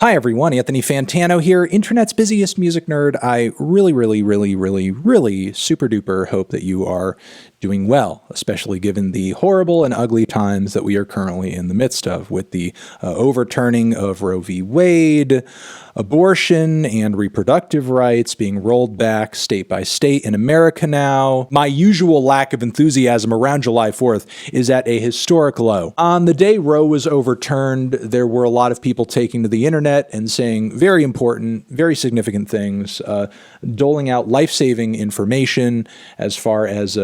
Hi everyone, Anthony Fantano here, internet's busiest music nerd. I really super duper hope that you are doing well, especially given the horrible and ugly times that we are currently in the midst of, with the overturning of Roe v. Wade, abortion and reproductive rights being rolled back state by state in America now. My usual lack of enthusiasm around July 4th is at a historic low. On the day Roe was overturned, there were a lot of people taking to the internet and saying very important, very significant things, doling out life-saving information as far as,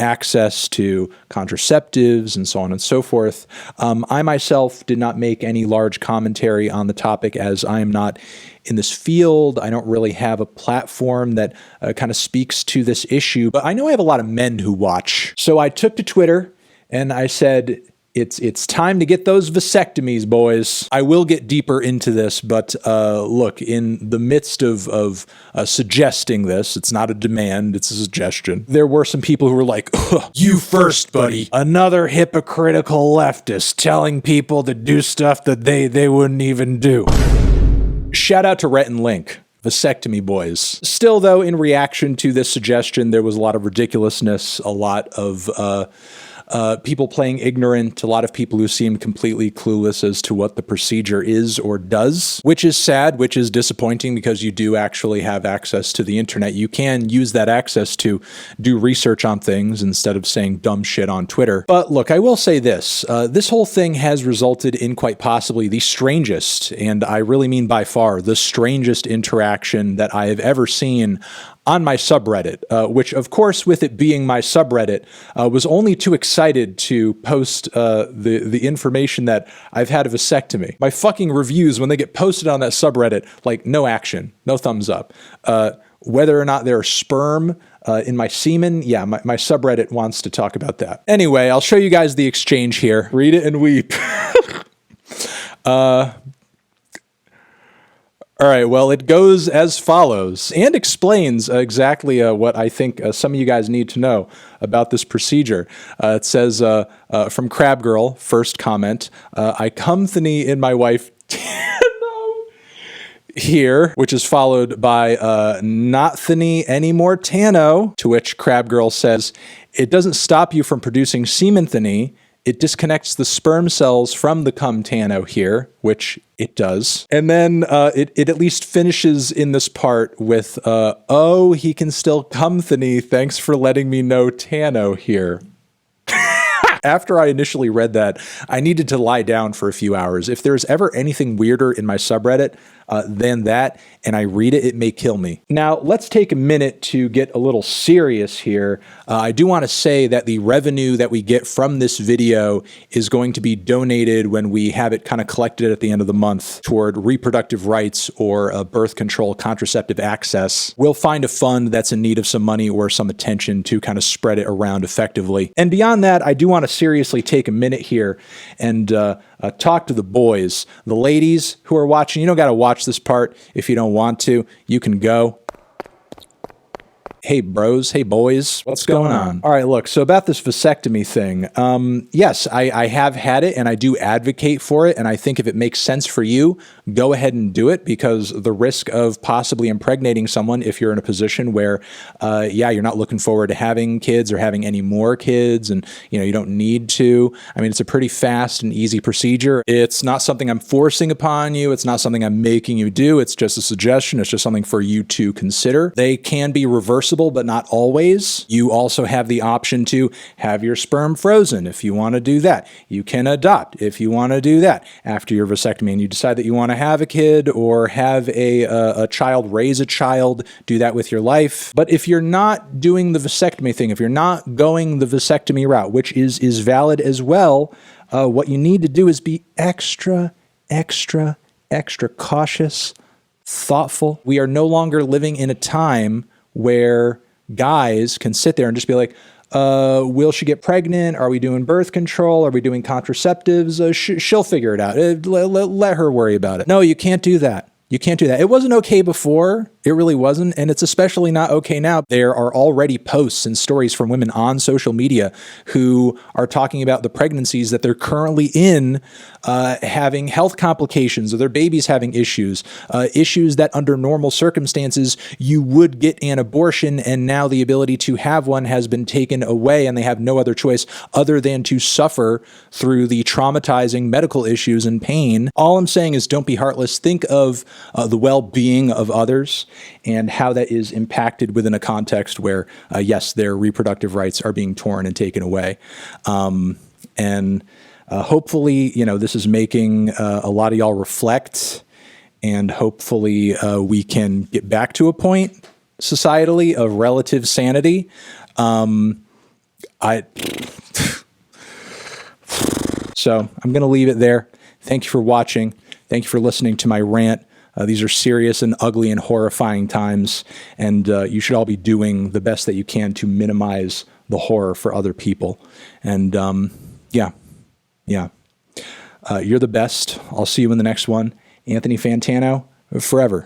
access to contraceptives and so on and so forth. I myself did not make any large commentary on the topic as I am not in this field. I don't really have a platform that kind of speaks to this issue, but I know I have a lot of men who watch. So I took to Twitter and I said, it's time to get those vasectomies, boys. I will get deeper into this, but look, in the midst of suggesting this, it's not a demand, it's a suggestion. There were some people who were like, you first, buddy. Another hypocritical leftist telling people to do stuff that they wouldn't even do. Shout out to Rhett and Link. Vasectomy boys. Still, though, in reaction to this suggestion, there was a lot of ridiculousness, a lot of people playing ignorant, a lot of people who seemed completely clueless as to what the procedure is or does, which is sad, which is disappointing because you do actually have access to the internet. You can use that access to do research on things instead of saying dumb shit on Twitter. But look, I will say this. This whole thing has resulted in quite possibly the strangest, and I really mean by far, the strangest interaction that I have ever seen on my subreddit, which of course, with it being my subreddit, was only too excited to post the information that I've had a vasectomy. My fucking reviews, when they get posted on that subreddit, like no action, no thumbs up. Whether or not there's sperm in my semen, yeah, my subreddit wants to talk about that. Anyway, I'll show you guys the exchange here. Read it and weep. All right, well, it goes as follows and explains exactly what I think some of you guys need to know about this procedure. It says, from Crab Girl, first comment, I come-thany in my wife here, which is followed by not-thany anymore Tano, to which Crab Girl says, it doesn't stop you from producing semen-thany. It disconnects the sperm cells from the cum tano here, which it does. And then it at least finishes in this part with, oh, he can still cum-thany. Thanks for letting me know Tano here. After I initially read that, I needed to lie down for a few hours. If there's ever anything weirder in my subreddit than that, and I read it, it may kill me. Now, let's take a minute to get a little serious here. I do want to say that the revenue that we get from this video is going to be donated when we have it kind of collected at the end of the month toward reproductive rights or birth control contraceptive access. We'll find a fund that's in need of some money or some attention to kind of spread it around effectively. And beyond that, I do want to seriously take a minute here and talk to the boys. The ladies who are watching, you don't got to watch this part if you don't want to. You can go. Hey bros, hey boys, what's going on? All right, look, so about this vasectomy thing, yes, I have had it and I do advocate for it, and I think if it makes sense for you, go ahead and do it, because the risk of possibly impregnating someone if you're in a position where, yeah, you're not looking forward to having kids or having any more kids, and you don't need to. I mean, it's a pretty fast and easy procedure. It's not something I'm forcing upon you. It's not something I'm making you do. It's just a suggestion. It's just something for you to consider. They can be reversible, but not always. You also have the option to have your sperm frozen if you want to do that. You can adopt if you want to do that after your vasectomy and you decide that you want to have a kid or have a child, raise a child, do that with your life. But if you're not doing the vasectomy thing, if you're not going the vasectomy route, which is valid as well, what you need to do is be extra cautious, thoughtful. We are no longer living in a time where guys can sit there and just be like, will she get pregnant? Are we doing birth control? Are we doing contraceptives? She'll figure it out. Let her worry about it. No, you can't do that. You can't do that. It wasn't okay before. It really wasn't. And it's especially not okay now. There are already posts and stories from women on social media who are talking about the pregnancies that they're currently in, having health complications, or their babies having issues, issues that under normal circumstances you would get an abortion, and now the ability to have one has been taken away, and they have no other choice other than to suffer through the traumatizing medical issues and pain. All I'm saying is don't be heartless. Think of the well-being of others and how that is impacted within a context where, yes, their reproductive rights are being torn and taken away. Hopefully, this is making a lot of y'all reflect, and hopefully we can get back to a point societally of relative sanity. So I'm going to leave it there. Thank you for watching. Thank you for listening to my rant. These are serious and ugly and horrifying times, and you should all be doing the best that you can to minimize the horror for other people. And yeah. You're the best. I'll see you in the next one. Anthony Fantano, forever.